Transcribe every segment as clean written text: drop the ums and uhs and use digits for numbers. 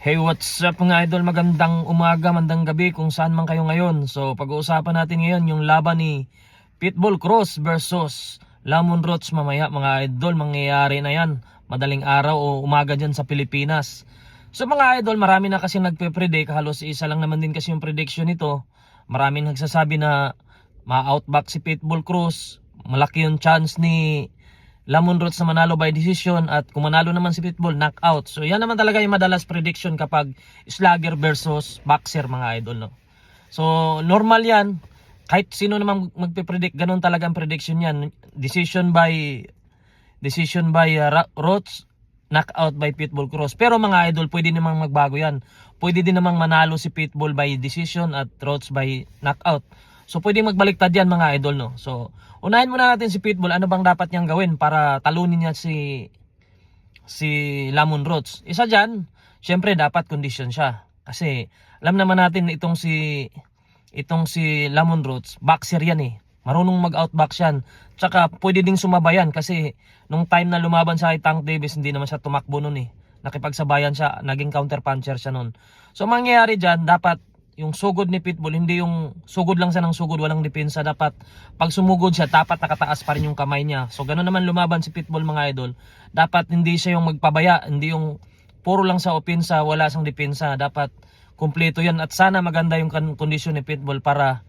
Hey, what's up mga idol? Magandang umaga, magandang gabi kung saan man kayo ngayon. So, pag-uusapan natin ngayon yung laban ni Pitbull Cruz versus Lamon Roach mamaya mga idol. Mangyayari na yan madaling araw o umaga dyan sa Pilipinas. So mga idol, marami na kasi nagpe-predict. Halos isa lang naman din kasi yung prediction nito. Marami nagsasabi na ma-outback si Pitbull Cruz. Malaki yung chance ni Lamon Roach na manalo by decision, at kung manalo naman si Pitbull, knockout. So yan naman talaga yung madalas prediction kapag slugger versus boxer mga idol, no? So normal yan, kahit sino naman magpe-predict, ganun talaga ang prediction yan. Decision by Roach, knockout by Pitbull Cruz. Pero mga idol, pwede namang magbago yan. Pwede din namang manalo si Pitbull by decision at Roach by knockout. So pwede magbaliktad yan mga idol, no? So unahin muna natin si Pitbull. Ano bang dapat niyang gawin para talunin niya si Lamon Roach? Isa dyan, syempre dapat condition siya. Kasi alam naman natin itong si Lamon Roach, boxer yan eh. Marunong mag-outbox yan. Tsaka pwede ding sumabayan kasi nung time na lumaban sa kay Tank Davis, hindi naman siya tumakbo nun eh. Nakipagsabayan siya, naging counter puncher siya nun. So mangyayari dyan, dapat yung sugod ni Pitbull, hindi yung sugod lang siya ng sugod, walang depensa. Dapat pag sumugod siya, dapat nakataas pa rin yung kamay niya. So ganoon naman lumaban si Pitbull mga idol. Dapat hindi siya yung magpabaya, hindi yung puro lang sa opensa, wala sang depensa. Dapat kumpleto yan, at sana maganda yung kondisyon ni Pitbull para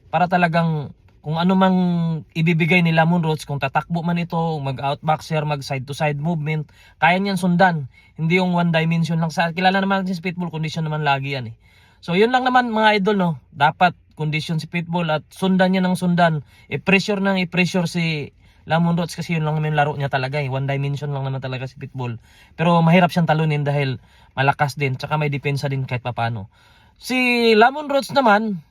talagang kung ano mang ibibigay ni Lamon Roach, kung tatakbo man ito, mag-outboxer, mag side to side movement, kaya niyan sundan. Hindi yung one dimension lang. Kilala naman natin si Pitbull, kondisyon naman lagi yan eh. So yun lang naman mga idol, no. Dapat kondisyon si Pitbull at sundan niya ng sundan. I-pressure si Lamon Roach kasi yun lang naman laro niya talaga eh. One dimension lang naman talaga si Pitbull. Pero mahirap siyang talunin dahil malakas din, tsaka may depensa din kahit papano. Si Lamon Roach naman,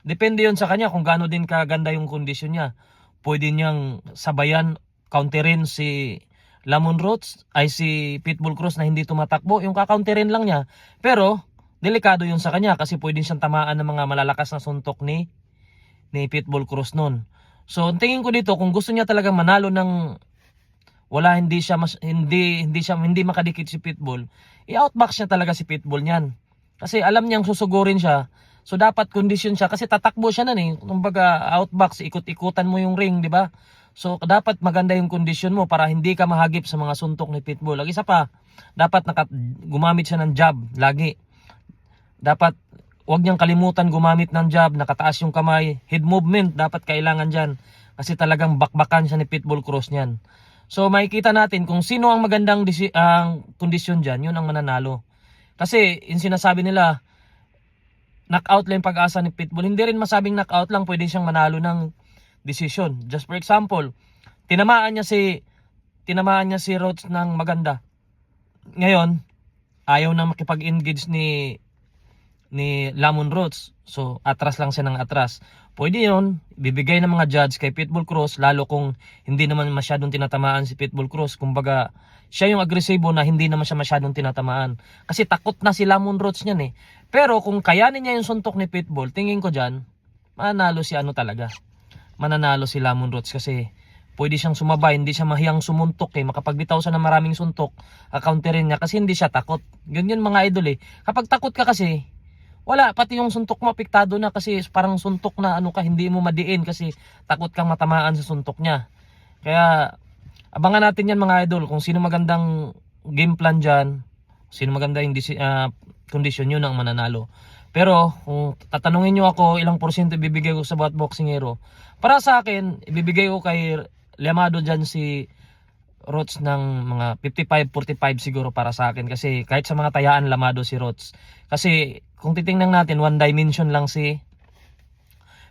depende yun sa kanya kung gaano din kaganda yung kondisyon niya. Pwede niyang sabayan, counterin si Lamon Roach, ay si Pitbull Cruz na hindi tumatakbo. Yung kakounterin lang niya. Pero delikado yun sa kanya kasi pwede siyang tamaan ng mga malalakas na suntok ni Pitbull Cruz nun. So tingin ko dito, kung gusto niya talagang manalo ng hindi makadikit si Pitbull, i-outbox niya talaga si Pitbull niyan. Kasi alam niyang susugurin siya. So dapat condition siya kasi tatakbo siya na eh. Kumbaga outbox, ikot-ikutan mo yung ring, di ba? So dapat maganda yung condition mo para hindi ka mahagip sa mga suntok ni Pitbull. Ang isa pa, dapat gumamit siya ng jab lagi. Dapat wag niyang kalimutan gumamit ng jab, nakataas yung kamay, head movement dapat kailangan diyan kasi talagang bakbakan siya ni Pitbull Cruz niyan. So makikita natin kung sino ang magandang kondisyon diyan, yun ang mananalo. Kasi yung sinasabi nila knockout lang pag-asa ni Pitbull, hindi rin masabing knockout lang, pwede siyang manalo ng decision. Just for example, tinamaan niya si Roach ng maganda. Ngayon, ayaw na makipag-engage ni Lamon Roach. So atras lang siya ng atras. Pwede yun, bibigay ng mga judge kay Pitbull Cruz, lalo kung hindi naman masyadong tinatamaan si Pitbull Cruz. Kumbaga siya yung agresibo na hindi naman siya masyadong tinatamaan kasi takot na si Lamon Roach niyan eh. Pero kung kayanin niya yung suntok ni Pitbull, tingin ko dyan mananalo si Lamon Roach kasi pwede siyang sumabay, hindi siya mahiyang sumuntok eh. Makapagbitaw siya ng maraming suntok, kakounterin niya kasi hindi siya takot. Ganyan mga idol eh. Kapag takot ka kasi, wala, pati yung suntok mo apektado na kasi parang suntok na hindi mo madiin kasi takot kang matamaan sa suntok niya. Kaya abangan natin yan mga idol kung sino magandang game plan dyan, sino maganda yung kondisyon, yun ang mananalo. Pero kung tatanungin nyo ako ilang porsyento ibibigay ko sa bawat boxingero, para sa akin ibibigay ko kay Lamado dyan si Roach ng mga 55-45 siguro para sa akin, kasi kahit sa mga tayaan Lamado si Roach. Kasi kung titingnan natin, one dimension lang si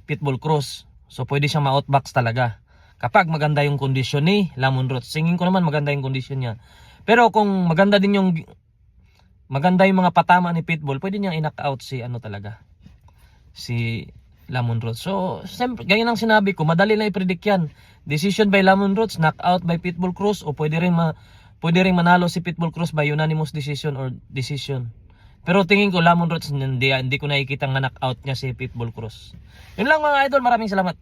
Pitbull Cruz. So pwede siyang ma-outbox talaga kapag maganda yung kondisyon ni Lamon Roach. Singin ko naman maganda yung kondisyon niya. Pero kung maganda yung mga patama ni Pitbull, pwede niyang i-knockout si Lamon Roach. So siyempre, ganyan ang sinabi ko, madali lang i-predict yan. Decision by Lamon Roach, knockout by Pitbull Cruz, o pwede rin manalo si Pitbull Cruz by unanimous decision or decision. Pero tingin ko Lamon Roach, hindi ko nakikita nga knockout niya si Pitbull Cruz. Yun lang mga idol, maraming salamat.